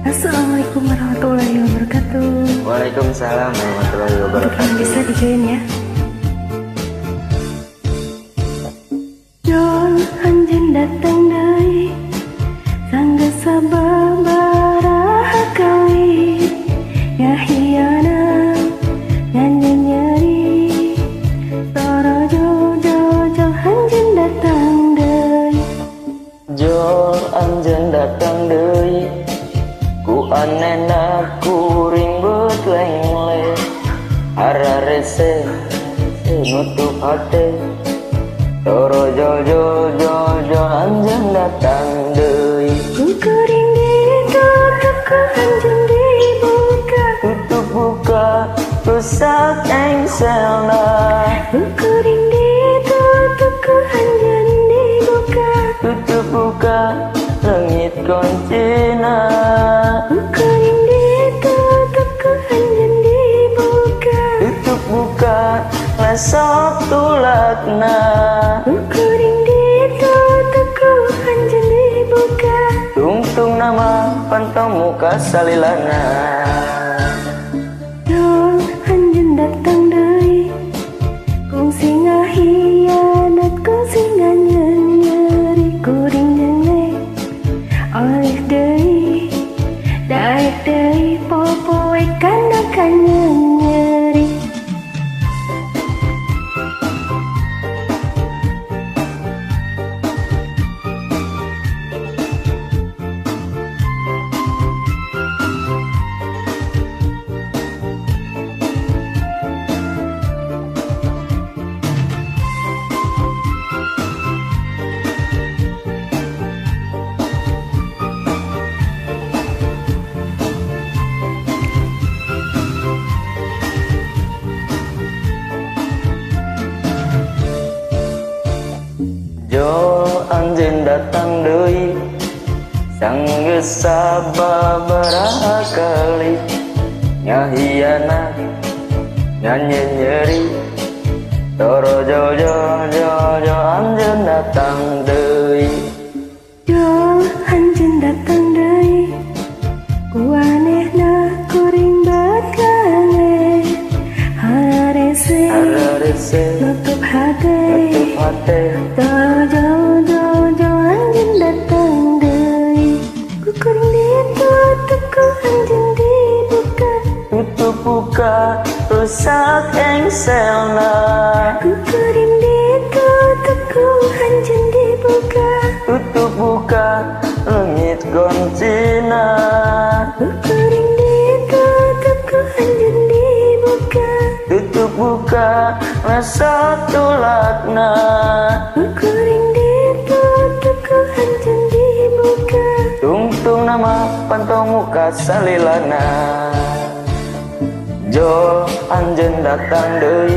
Assalamualaikum warahmatullahi wabarakatuh. Waalaikumsalam warahmatullahi wabarakatuh. Bisa dijoin ya. Jol anjen datang deui sanggeus sababaraha kali ngahiana nganjen nyeri torojo jojo anjen datang deui. Jol anjen datang deui ku anena kuring beut lengle hararese nutup hate torojo jojo anjen datang deui. Ku kuring ditutup ku anjen dibuka, Tutup buka rusak engselna. ku kuring ditutup ku anjen dibuka, Tutup buka langit koncina. ku kuring ditutup ku anjen dibuka, Tutup buka ngasok tulakna. ku kuring ditutup ku anjen dibuka. Tungtung nama pantau muka salilana. Jol anjen datang deui kungsi ngahianat kungsi nganyeri kuring jenge oleh deui daek deui popoe kana nyeri. Jol anjen datang deui sanggeus sababaraha kali ngahianat nyeri torojo jojo anjen datang deui. Jol anjen datang deui ku anehna kuring beut kangen hararese nutup hate Tutup hate jojo anjen datang deui ku kuring ditutup ku anjen dibuka, tutup buka rusak engselna. ku kuring ditutup ku anjen dibuka, Tutup buka langit koncina. ku kuring ditutup ku anjen dibuka, Tutup buka ngasok tulakna. ku kuring ditutup ku anjen dibuka. Tungtung nama pantau muka salilana. Jol anjen datang deui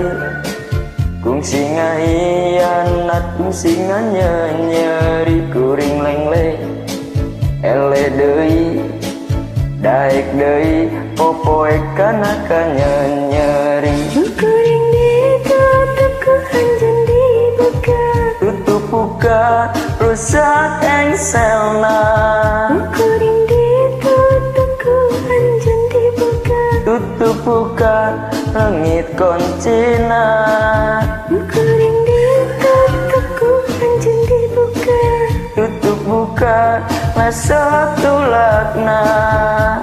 kungsi ngahianat kungsi nganyeri kuring lengle ele deui daek deui popoe kana nyeri. Ku kuring ditutup ku anjen dibuka, Tutup buka rusak engselna. ku kuring ditutup ku anjen dibuka, Tutup buka langit koncina. ku kuring ditutup ku anjen dibuka, Tutup buka ngasok tulakna.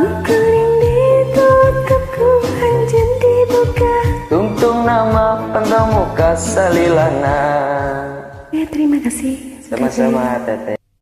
ku kuring ditutup ku anjen dibuka. Tungtung nama pantau muka salilana. Ya terima kasih. Sama-sama teteh.